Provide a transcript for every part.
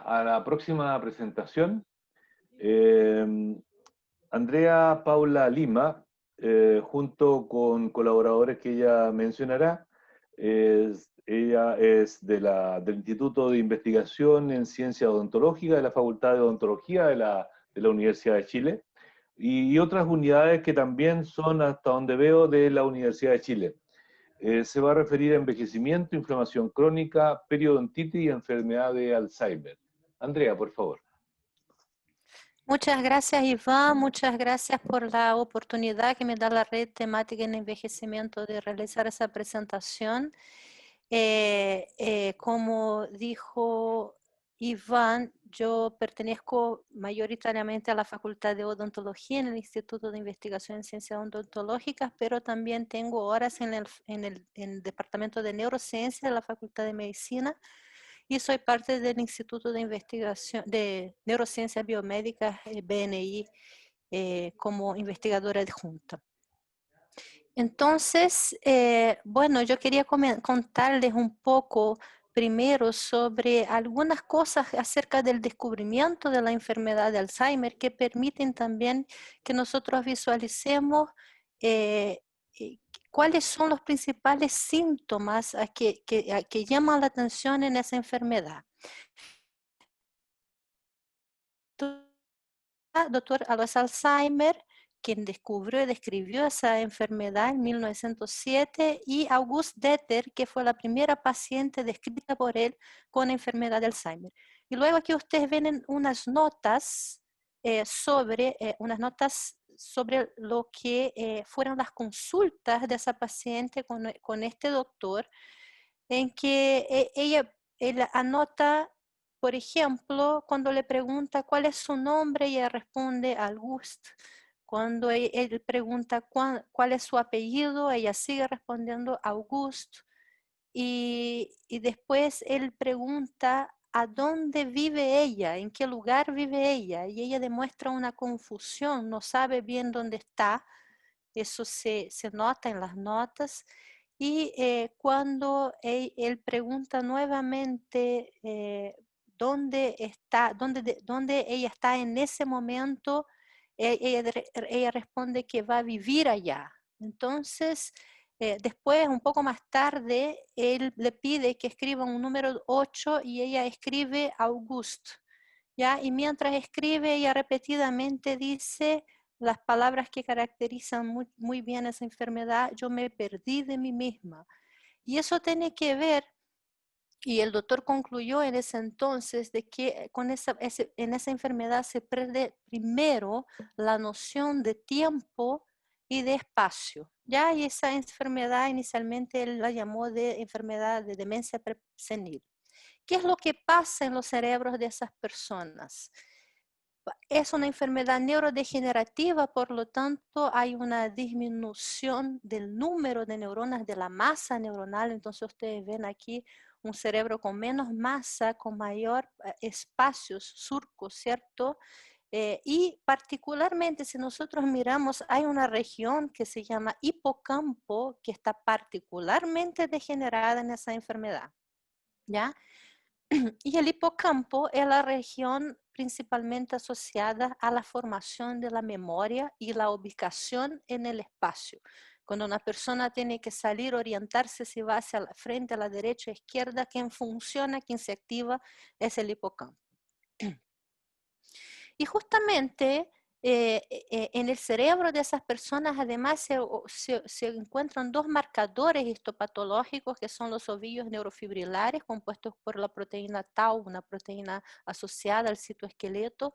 a la próxima presentación. Andrea Paula Lima, junto con colaboradores que ella mencionará, ella es del Instituto de Investigación en Ciencia Odontológica de la Facultad de Odontología de la Universidad de Chile y otras unidades que también son, hasta donde veo, de la Universidad de Chile. Se va a referir a envejecimiento, inflamación crónica, periodontitis y enfermedad de Alzheimer. Andrea, por favor. Muchas gracias, Iván. Muchas gracias por la oportunidad que me da la red temática en envejecimiento de realizar esa presentación. Como dijo Iván, yo pertenezco mayoritariamente a la Facultad de Odontología en el Instituto de Investigación en Ciencias Odontológicas, pero también tengo horas en el Departamento de Neurociencia de la Facultad de Medicina y soy parte del Instituto de Investigación de Neurociencias Biomédicas, BNI, como investigadora adjunta. Entonces, bueno, yo quería contarles un poco primero sobre algunas cosas acerca del descubrimiento de la enfermedad de Alzheimer que permiten también que nosotros visualicemos cuáles son los principales síntomas que llaman la atención en esa enfermedad. Doctor Alois Alzheimer, quien descubrió y describió esa enfermedad en 1907, y August Deter, que fue la primera paciente descrita por él con enfermedad de Alzheimer. Y luego aquí ustedes ven unas notas sobre lo que fueron las consultas de esa paciente con este doctor, en que él anota, por ejemplo, cuando le pregunta cuál es su nombre, ella responde August. Cuando él pregunta cuál es su apellido, ella sigue respondiendo August. Y después él pregunta a dónde vive ella, en qué lugar vive ella. Y ella demuestra una confusión, no sabe bien dónde está. Eso se nota en las notas. Y cuando él pregunta nuevamente dónde ella está en ese momento, ella responde que va a vivir allá. Entonces, después, un poco más tarde, él le pide que escriba un número 8 y ella escribe August, ¿ya? Y mientras escribe, ella repetidamente dice las palabras que caracterizan muy bien esa enfermedad: yo me perdí de mí misma. Y eso tiene que ver, y el doctor concluyó en ese entonces, de que en esa enfermedad se pierde primero la noción de tiempo y de espacio, ¿ya? Y esa enfermedad inicialmente él la llamó de enfermedad de demencia senil. ¿Qué es lo que pasa en los cerebros de esas personas? Es una enfermedad neurodegenerativa, por lo tanto hay una disminución del número de neuronas, de la masa neuronal. Entonces ustedes ven aquí un cerebro con menos masa, con mayor espacios, surcos, ¿cierto? Y particularmente si nosotros miramos, hay una región que se llama hipocampo que está particularmente degenerada en esa enfermedad, ¿ya? Y el hipocampo es la región principalmente asociada a la formación de la memoria y la ubicación en el espacio. Cuando una persona tiene que salir, orientarse si va hacia la frente, a la derecha, a la izquierda, quien funciona, quien se activa es el hipocampo. Y justamente en el cerebro de esas personas además se encuentran dos marcadores histopatológicos que son los ovillos neurofibrilares compuestos por la proteína tau, una proteína asociada al citoesqueleto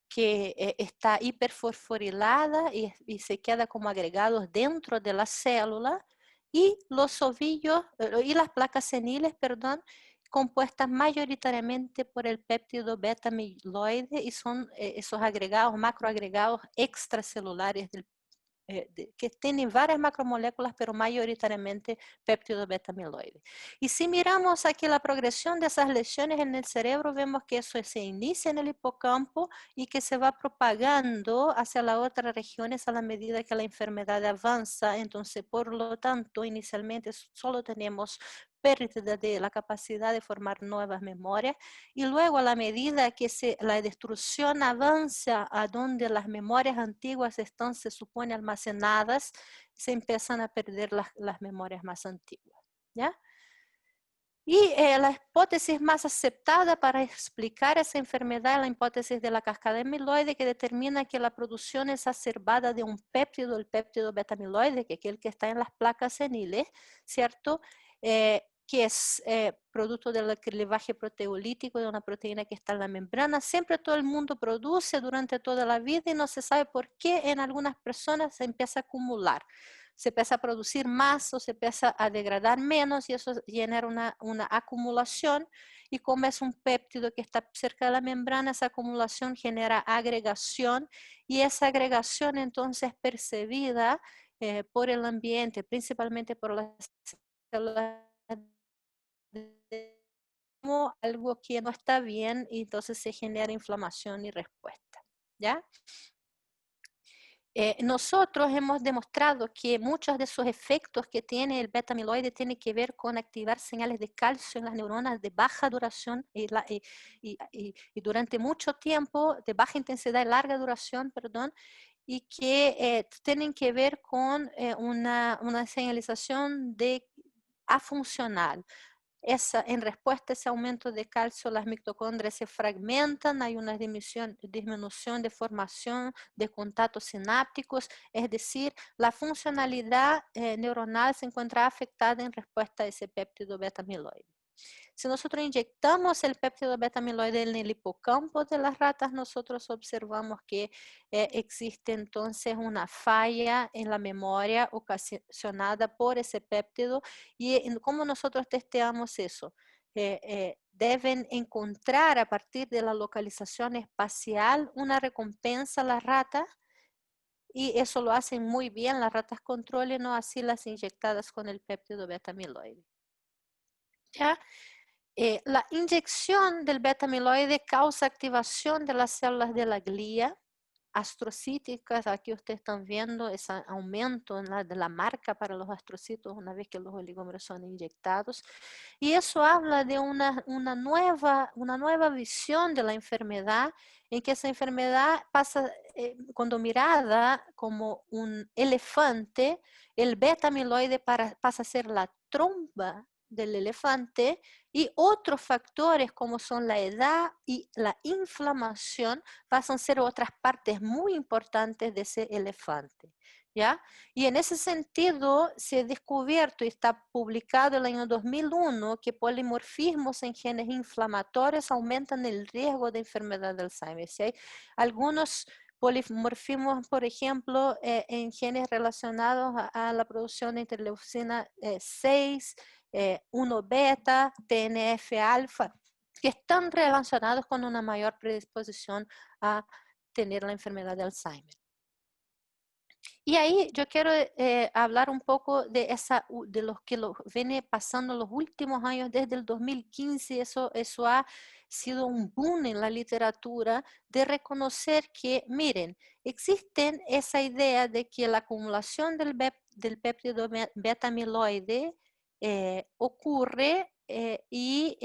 que está hiperfosforilada y se queda como agregados dentro de la célula, y los ovillos y las placas seniles, perdón, compuestas mayoritariamente por el péptido beta amiloide, y son esos agregados, macroagregados extracelulares que tienen varias macromoléculas, pero mayoritariamente péptido beta amiloide. Y si miramos aquí la progresión de esas lesiones en el cerebro, vemos que eso se inicia en el hipocampo y que se va propagando hacia las otras regiones a la medida que la enfermedad avanza. Entonces, por lo tanto, inicialmente solo tenemos pérdida de la capacidad de formar nuevas memorias, y luego a la medida que la destrucción avanza a donde las memorias antiguas están, se supone, almacenadas, se empiezan a perder las memorias más antiguas, ¿ya? Y la hipótesis más aceptada para explicar esa enfermedad es la hipótesis de la cascada amiloide, que determina que la producción exacerbada de un péptido, el péptido beta-amiloide, que es aquel que está en las placas seniles, ¿cierto? Que es producto del clivaje proteolítico de una proteína que está en la membrana. Siempre todo el mundo produce durante toda la vida y no se sabe por qué en algunas personas se empieza a acumular. Se empieza a producir más o se empieza a degradar menos y eso genera una acumulación, y como es un péptido que está cerca de la membrana, esa acumulación genera agregación y esa agregación entonces es percibida por el ambiente, principalmente por las células, como algo que no está bien, y entonces se genera inflamación y respuesta, ¿ya? Nosotros hemos demostrado que muchos de esos efectos que tiene el beta-amiloide tienen que ver con activar señales de calcio en las neuronas de baja duración y durante mucho tiempo, de baja intensidad y larga duración, perdón, y que tienen que ver con una señalización de afuncional. En respuesta a ese aumento de calcio, las mitocondrias se fragmentan, hay una disminución de formación de contactos sinápticos, es decir, la funcionalidad neuronal se encuentra afectada en respuesta a ese péptido beta-amiloide. Si nosotros inyectamos el péptido beta-amiloide en el hipocampo de las ratas, nosotros observamos que existe entonces una falla en la memoria ocasionada por ese péptido. ¿Y cómo nosotros testeamos eso? Deben encontrar a partir de la localización espacial una recompensa a las ratas, y eso lo hacen muy bien las ratas control y no así las inyectadas con el péptido beta-amiloide. ¿Ya? La inyección del beta-amiloide causa activación de las células de la glía astrocíticas. Aquí ustedes están viendo ese aumento de la marca para los astrocitos una vez que los oligómeros son inyectados. Y eso habla de una nueva visión de la enfermedad, en que esa enfermedad pasa, cuando mirada como un elefante, el beta-amiloide pasa a ser la trompa del elefante, y otros factores como son la edad y la inflamación pasan a ser otras partes muy importantes de ese elefante, ¿ya? Y en ese sentido se ha descubierto y está publicado en el año 2001 que polimorfismos en genes inflamatorios aumentan el riesgo de enfermedad de Alzheimer. Si hay algunos polimorfismos, por ejemplo, en genes relacionados a la producción de interleucina 6, 1 beta, TNF alfa, que están relacionados con una mayor predisposición a tener la enfermedad de Alzheimer. Y ahí yo quiero hablar un poco de los que viene pasando los últimos años, desde el 2015. Eso ha sido un boom en la literatura de reconocer que, miren, existen esa idea de que la acumulación del péptido beta-amiloide ocurre y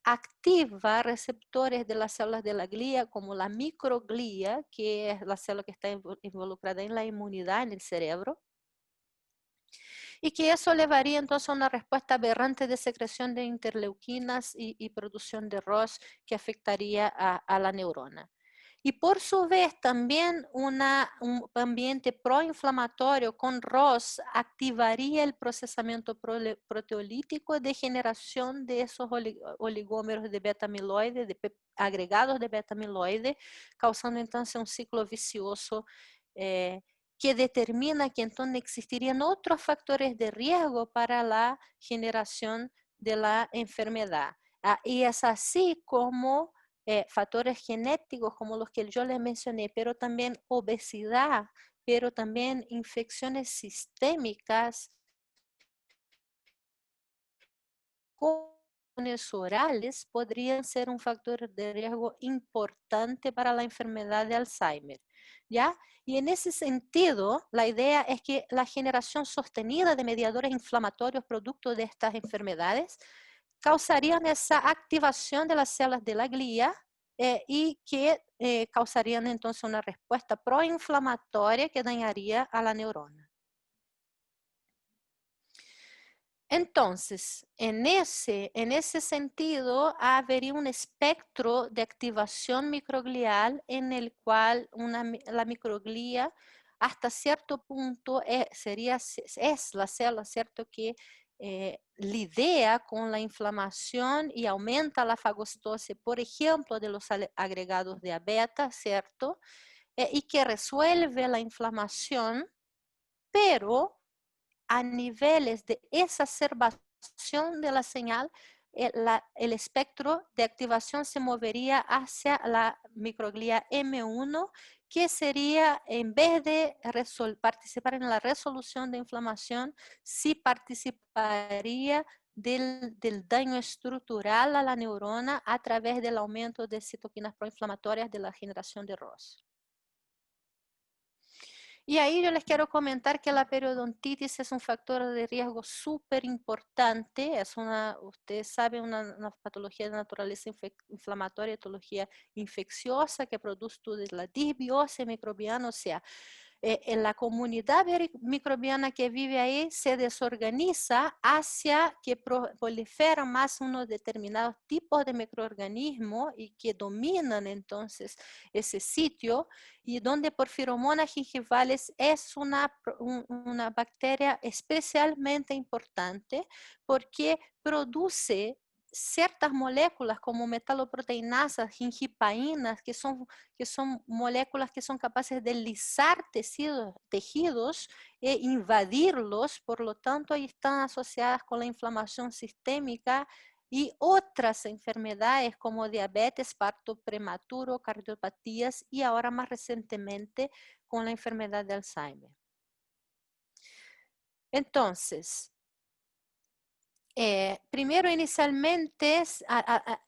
activa receptores de las células de la glía, como la microglía, que es la célula que está involucrada en la inmunidad en el cerebro, y que eso llevaría entonces a una respuesta aberrante de secreción de interleuquinas y producción de ROS que afectaría a la neurona. Y por su vez también un ambiente proinflamatorio con ROS activaría el procesamiento proteolítico de generación de esos oligómeros de beta-amiloide, agregados de beta-amiloide, causando entonces un ciclo vicioso que determina que entonces existirían otros factores de riesgo para la generación de la enfermedad. Y es así como factores genéticos como los que yo les mencioné, pero también obesidad, pero también infecciones sistémicas, infecciones orales podrían ser un factor de riesgo importante para la enfermedad de Alzheimer. ¿ya? Y en ese sentido, la idea es que la generación sostenida de mediadores inflamatorios producto de estas enfermedades causarían esa activación de las células de la glía y que causarían entonces una respuesta proinflamatoria que dañaría a la neurona. Entonces, en ese sentido, habría un espectro de activación microglial en el cual la microglía hasta cierto punto es la célula, ¿cierto?, que lidia con la inflamación y aumenta la fagocitose, por ejemplo, de los agregados de beta, ¿cierto?, y que resuelve la inflamación, pero a niveles de exacerbación de la señal, el espectro de activación se movería hacia la microglía M1, que sería, en vez de participar en la resolución de inflamación, sí participaría del daño estructural a la neurona a través del aumento de citoquinas proinflamatorias de la generación de ROS. Y ahí yo les quiero comentar que la periodontitis es un factor de riesgo súper importante. Es ustedes saben, una patología de naturaleza inflamatoria, patología infecciosa que produce la disbiosis microbiana, o sea, en la comunidad microbiana que vive ahí se desorganiza hacia que proliferan más unos determinados tipos de microorganismos y que dominan entonces ese sitio, y donde Porphyromonas gingivalis es una bacteria especialmente importante porque produce ciertas moléculas como metaloproteinasas, gingipaínas, que son moléculas que son capaces de lisar tejidos e invadirlos, por lo tanto, ahí están asociadas con la inflamación sistémica y otras enfermedades como diabetes, parto prematuro, cardiopatías y ahora más recientemente con la enfermedad de Alzheimer. Entonces, primero, inicialmente,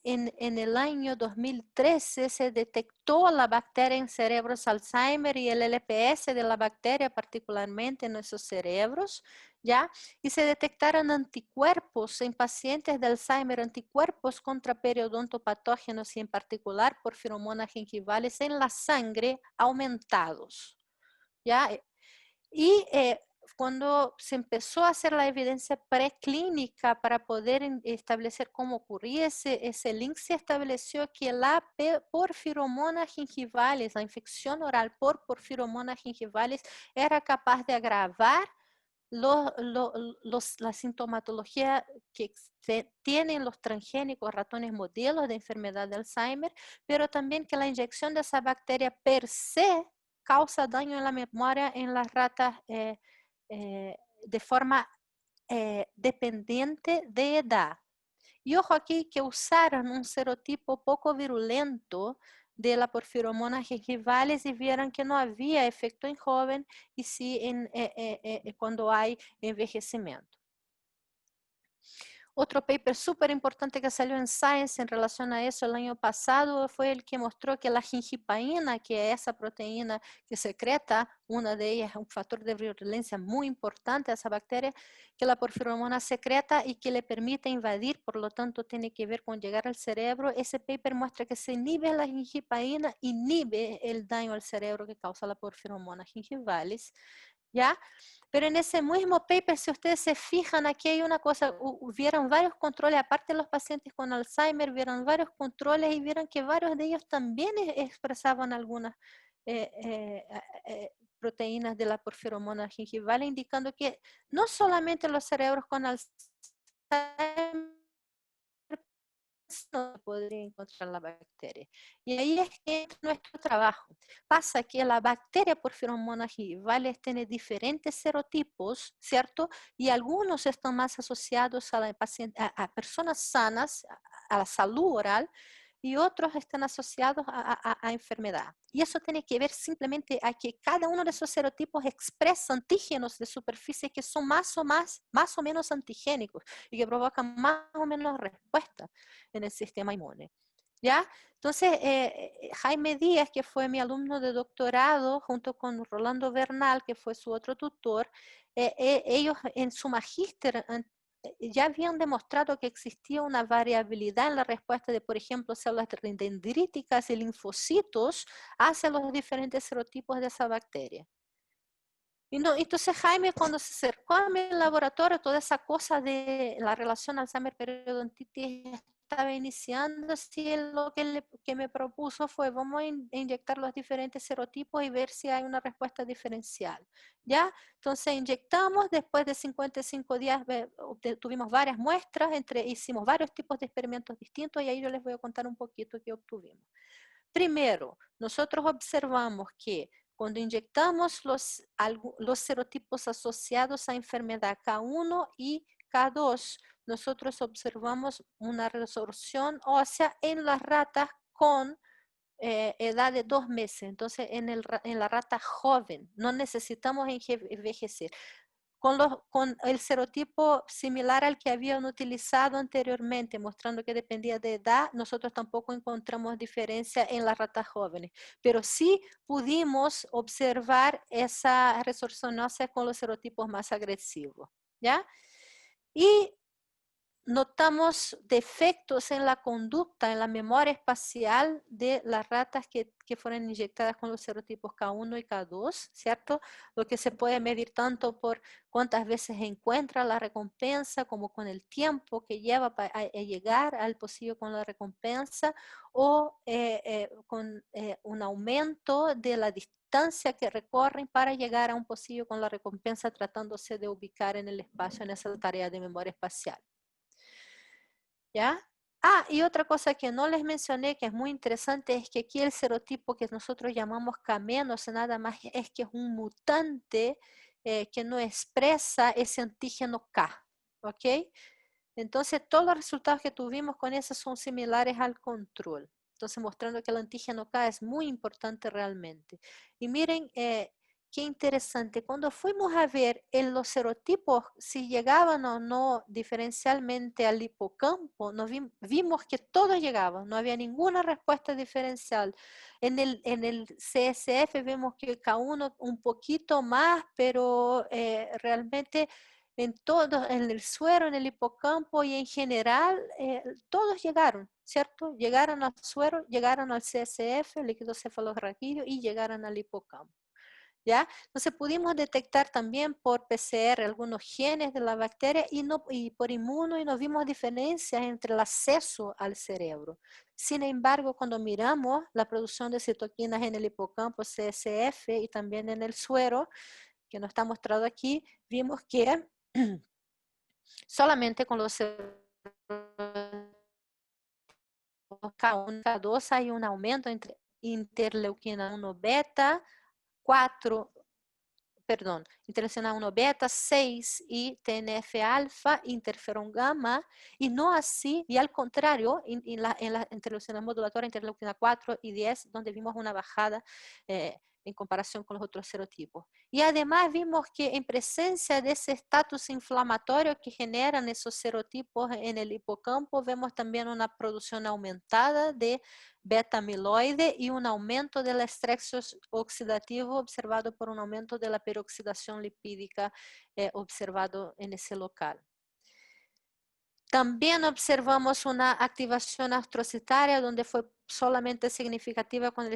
en el año 2013 se detectó la bacteria en cerebros Alzheimer y el LPS de la bacteria particularmente en esos cerebros, ¿ya? Y se detectaron anticuerpos en pacientes de Alzheimer, anticuerpos contra periodontopatógenos y en particular Porphyromonas gingivalis en la sangre aumentados, ¿ya? Y cuando se empezó a hacer la evidencia preclínica para poder establecer cómo ocurría ese link, se estableció que la Porphyromonas gingivalis, la infección oral por Porphyromonas gingivalis, era capaz de agravar la sintomatología que tienen los transgénicos ratones modelos de enfermedad de Alzheimer, pero también que la inyección de esa bacteria per se causa daño en la memoria en las ratas de forma dependiente de edad. Y ojo aquí que usaron un serotipo poco virulento de la Porphyromonas gingivalis y vieron que no había efecto en joven y sí cuando hay envejecimiento. Otro paper súper importante que salió en Science en relación a eso el año pasado fue el que mostró que la gingipaína, que es esa proteína que secreta, una de ellas es un factor de virulencia muy importante a esa bacteria, que la porfiromona secreta y que le permite invadir, por lo tanto tiene que ver con llegar al cerebro. Ese paper muestra que se inhibe la gingipaína, inhibe el daño al cerebro que causa la porfiromona gingivalis, ¿ya? Pero en ese mismo paper, si ustedes se fijan, aquí hay una cosa, hubieron varios controles, aparte de los pacientes con Alzheimer, vieron varios controles y vieron que varios de ellos también expresaban algunas proteínas de la porfiromona gingival, indicando que no solamente los cerebros con Alzheimer no podría encontrar la bacteria. Y ahí es que entra nuestro trabajo. Pasa que la bacteria Porphyromonas gingivalis tiene diferentes serotipos, ¿cierto? Y algunos están más asociados a personas sanas, a la salud oral, y otros están asociados a enfermedad. Y eso tiene que ver simplemente a que cada uno de esos serotipos expresa antígenos de superficie que son más o menos antigénicos y que provocan más o menos respuesta en el sistema inmune. ¿Ya? Entonces, Jaime Díaz, que fue mi alumno de doctorado, junto con Rolando Bernal, que fue su otro tutor, ellos en su magíster ya habían demostrado que existía una variabilidad en la respuesta de, por ejemplo, células dendríticas y linfocitos hacia los diferentes serotipos de esa bacteria. Y no, entonces Jaime, cuando se acercó a mi laboratorio, toda esa cosa de la relación Alzheimer-periodontitis estaba iniciando, así lo que me propuso fue, vamos a inyectar los diferentes serotipos y ver si hay una respuesta diferencial. ¿Ya? Entonces inyectamos, después de 55 días tuvimos varias muestras, hicimos varios tipos de experimentos distintos y ahí yo les voy a contar un poquito qué obtuvimos. Primero, nosotros observamos que cuando inyectamos los serotipos asociados a enfermedad K1 y K2, nosotros observamos una resorción ósea en las ratas con edad de 2 meses. Entonces, en la rata joven, no necesitamos envejecer. Con el serotipo similar al que habían utilizado anteriormente, mostrando que dependía de edad, nosotros tampoco encontramos diferencia en las ratas jóvenes, pero sí pudimos observar esa resorción ósea con los serotipos más agresivos, ¿ya? Y notamos defectos en la conducta, en la memoria espacial de las ratas que fueron inyectadas con los serotipos K1 y K2, ¿cierto? Lo que se puede medir tanto por cuántas veces encuentra la recompensa como con el tiempo que lleva a llegar al pocillo con la recompensa o con un aumento de la distancia que recorren para llegar a un pocillo con la recompensa tratándose de ubicar en el espacio en esa tarea de memoria espacial. ¿Ya? Ah, y otra cosa que no les mencioné que es muy interesante es que aquí el serotipo que nosotros llamamos K-, nada más es que es un mutante que no expresa ese antígeno K, ¿ok? Entonces todos los resultados que tuvimos con eso son similares al control. Entonces mostrando que el antígeno K es muy importante realmente. Y miren, qué interesante, cuando fuimos a ver en los serotipos si llegaban o no diferencialmente al hipocampo, vimos que todos llegaban, no había ninguna respuesta diferencial. En el CSF vemos que K1 un poquito más, pero realmente en todo, en el suero, en el hipocampo y en general, todos llegaron, ¿cierto? Llegaron al suero, llegaron al CSF, líquido cefalorraquídeo, y llegaron al hipocampo. ¿Ya? Entonces pudimos detectar también por PCR algunos genes de la bacteria y por inmuno y no vimos diferencias entre el acceso al cerebro. Sin embargo, cuando miramos la producción de citoquinas en el hipocampo, CSF y también en el suero, que no está mostrado aquí, vimos que solamente con los K1 y K2 hay un aumento entre interleuquina 1 beta, 4, perdón, interleucina 1 beta, 6 y TNF-alfa, interferón gamma, y no así, y al contrario, en la interleucina modulatoria, interleucina 4 y 10, donde vimos una bajada en comparación con los otros serotipos. Y además vimos que en presencia de ese estatus inflamatorio que generan esos serotipos en el hipocampo, vemos también una producción aumentada de beta-amiloide y un aumento del estrés oxidativo observado por un aumento de la peroxidación lipídica observado en ese local. También observamos una activación astrocitaria donde fue solamente significativa con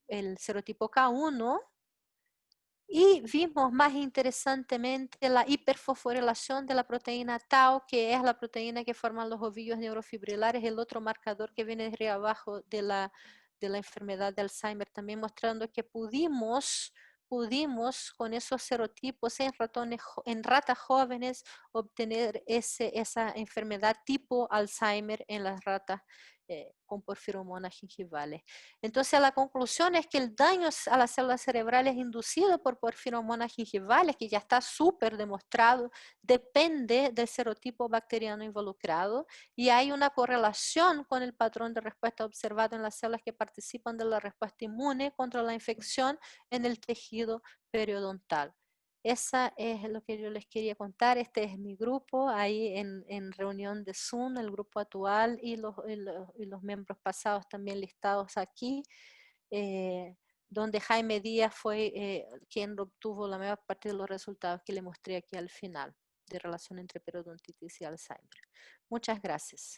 el serotipo K1 y vimos más interesantemente la hiperfosforilación de la proteína tau, que es la proteína que forman los ovillos neurofibrilares, el otro marcador que viene de abajo de la enfermedad de Alzheimer, también mostrando que pudimos con esos serotipos en ratas jóvenes obtener esa enfermedad tipo Alzheimer en las ratas con porfiromonas gingivales. Entonces la conclusión es que el daño a las células cerebrales inducido por porfiromonas gingivales, que ya está súper demostrado, depende del serotipo bacteriano involucrado y hay una correlación con el patrón de respuesta observado en las células que participan de la respuesta inmune contra la infección en el tejido periodontal. Esa es lo que yo les quería contar. Este es mi grupo, ahí en reunión de Zoom, el grupo actual y los miembros pasados también listados aquí, donde Jaime Díaz fue quien obtuvo la mayor parte de los resultados que le mostré aquí al final, de relación entre periodontitis y Alzheimer. Muchas gracias.